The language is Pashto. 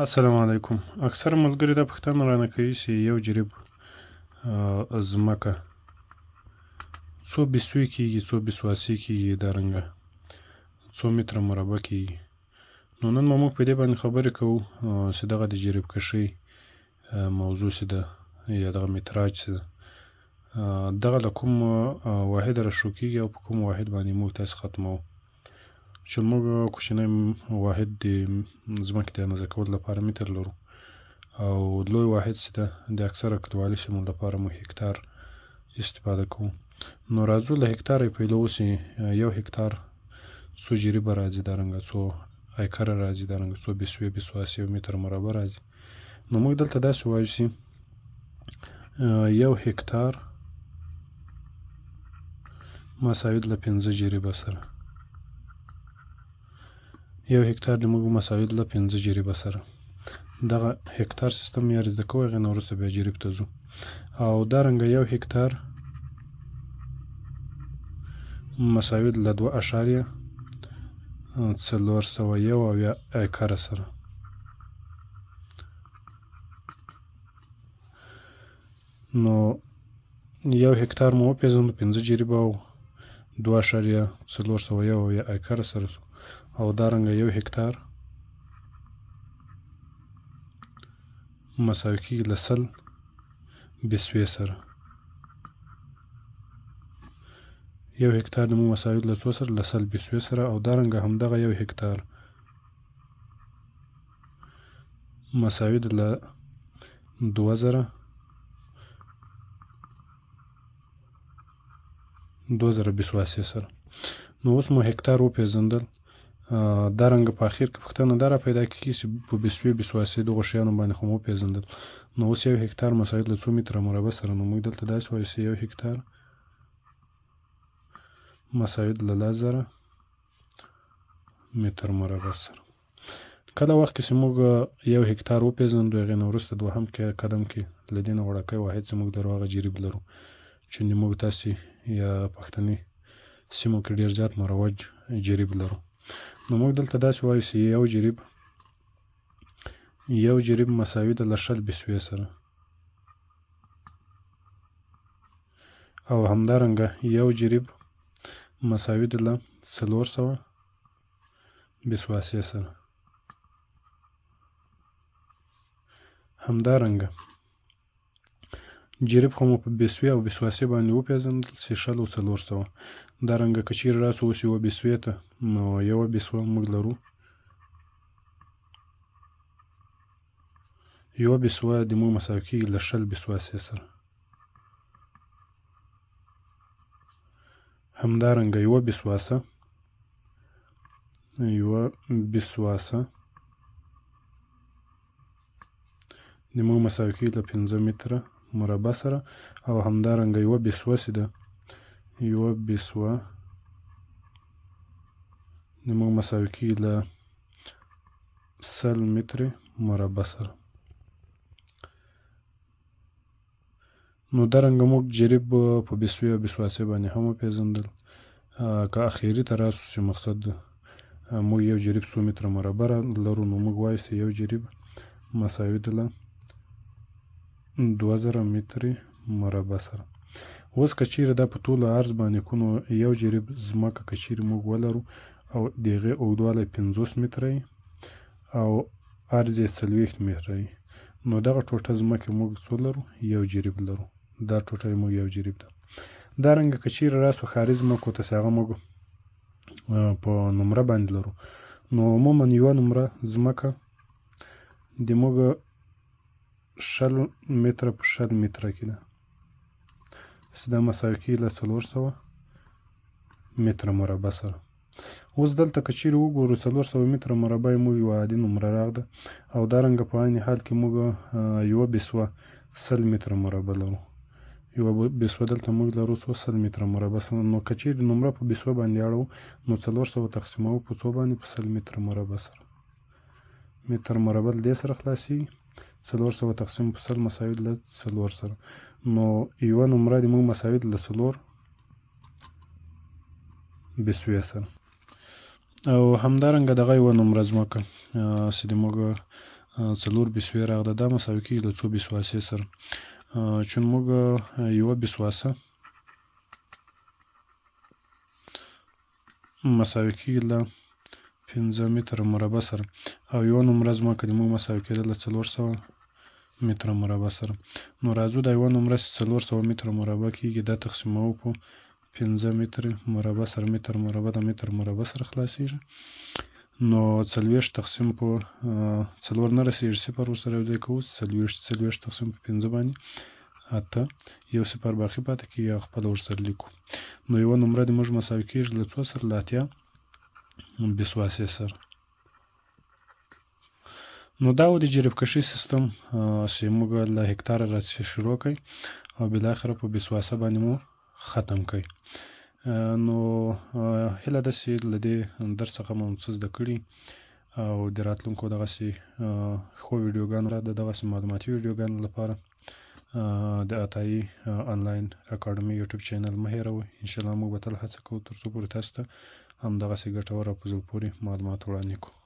السلام علیکم. اکثره ملګري دا پوښتنه رانه کوي چې یو جریب ځمکه څو بسوې کېږي، څو بسواسي کېږي، دارنګه څو متره مربع کېږي. نو نن به موږ په دې باندې خبرې کوو چې دغه د جریب کشۍ موضوع چې ده یا دغه متراج چې ده دغه له کوم واحد راشروع کېږي او په کوم واحد باندې موږ تاسې ختموو. چې موږ کوچنی واحد د ځمکې د اندازه کولو لپاره متر لرو او لوی واحد چې ده د اکثره کلیوالي سیمو لپاره موږ هکتار استفاده کوو. نو راځو له هکتاره یې پیلوو چې یو هکتار څو جریبه راځي، دارنګه څو ایکره راځي، دارنګه څو بسوې بسواسي او متر مربع راځي. نو موږ دلته داسې وایو چې یو هکتار مساوي له 5 جریبه سره. یو هکتار د موږ مساوي له 5 جریبه سره. دغه هکتار سیستم یې زده کوو، هغې نه وروسته بیا جریب ته ځو. او دارنګه یو هکتار مساوي له 2.401 ایکره سره. نو یو هکتار مو وپېژندو 5 جریبه او 2.401 ایکره سره سو. او دارنګه یو هکتار مساوي کېږي له 100 بسوې سره. یو هکتار د مو مساوي له څو سره؟ له 100 بسوې سره. او دارنګه همدغه یو هکتار مساوي ده له 2000 بسواسي سره. نو اوس مو هکتار وپېژندل. دارنګه په اخر کې پوښتنه دا را پیدا کېږي چې په بسوې بسواسي دغو شیانو باندې خو مو وپېژندل، نو اوس یو هکتار مساوي له څو متره مربع سره. نو موږ دلته داسې وایو چې یو هکتار مساوي له 10,000 متر مربع سره. کله وخت کې چې موږ یو هکتار وپېژندو، هغې نه وروسته دوهم قدم کې له دې نه وړوکی واحد چې موږ لرو هغه جریب لرو، چې موږ تاسې یا پښتني سیمو کې ډېر زیات مروج جریب لرو. نو موږ دلته داسې وایو چې یو جریب مساوي ده له 100 بسوې سره. او همدارنګه یو جریب مساوي ده له 400 بسواسي سره. همدارنګه جریب خو مو په بسوې او بسواسي باندې وپېژندل چې 100 او 400. دارنګه که چیرې راسو اوس یوه بسوې ته، نو یوه بسوه موږ لرو، یوه بسوه د موږ مساوي کېږي له 100 بسواسي سره. همدارنګه یوه بسواسه د موږ مساوي کېږي له 5 متره مربع سره. او همدارنګه یوه بسوه چې ده، یوه بسوه د موږ مساوي کېږي له 100 متره مربع سره. نو دارنګه موږ جریب په بسوې او بسواسي باندې هم وپېژندل. که اخري ته راسو چې مقصد موږ یو جریب څو متره مربع لرو، نو موږ وایو چې یو جریب مساوي ده له 2000 مترې مربع سره. اوس که چیرې دا په ټوله عرض باندې کو، نو یو جریب ځمکه که چیرې موږ ولرو او د هغې اوږدوالی 50 متره وي او عرض یې 40 متره وي، نو دغه ټوټه ځمکې موږ څو لرو؟ یو جریب لرو. دا ټوټه موږ یو جریب ده. دارنګه که چیرې راسو ښاري ځمکو ته، چې هغه موږ په نمره باندې لرو، نو عموما یوه نمره ځمکه د موږ 60 متره په 60 متره کې ده، چې دا مساوي کېږي له 400 متره مربع سره. اوس دلته که چیرې وګورو 400 متره مربع موږ یوه عادي نمره راغده. او دارنګه په عین حال کې موږ یوه بسوه 100 متره مربع لرو. یوه بسوه دلته موږ لرو 100 متره مربع سره. نو که چیرې نمره په بسوه باندې اړوو، نو 400 تقسیموو په څو باندې؟ په 100 متره مربع سره. متر مربع له دې سره خلاصېږي، 400 تقسیم په 100 مساوي له 4 سره. نو یوه نمره د موږ مساوي له 4 بسوې سره. او همدارنګه دغه یوه نمره ځمکه چې د موږ څلور بیسوي راغله. دا مساوي کېږي له څو بیسواسې سره. چون موږ یوه بیسواسه مساوي کېږي له 15 متره مربع سره او یوه نمره زما که د موږ مساوي کېدل له 400 متره مربع سره. نو راځو دا یوه نمره چې 400 متره مربع کېږي دا تقسیموو په 15 متره مربع سره. متر مربع د متر مربع سره خلاصېږي. نو 40 تقسیم په 4 نه رسېږي، صفر ورسره یو ځای کوو. 40 تقسیم په 15 باندې 8، یو صفر باقي پاتې کېږي او خپله ورسره لیکو. نو یوه نمره د موږ مساوي کېږي له څو سره؟ له 80 بیسواسې سره. نو دا و د جریب کشي سیستم چې موږ له هکتاره راڅخه شروع کړئ او بالاخره په بیسواسه باندې مو ختم کړئ. نو هیله ده چې له دې درس څخه مو څه زده کړي او د راتلونکو دغسې ښو ویډیوګانو د دغسې معلوماتي ویډیوګانو لپاره د عطایي آنلاین اکاډمي یوټیوب چینل مه هېروئ. انشاءالله موږ به تل هڅه کوو تر څو پورې تاسو ته همدغسې ګټور او په زړه پورې معلومات وړاندې کړو.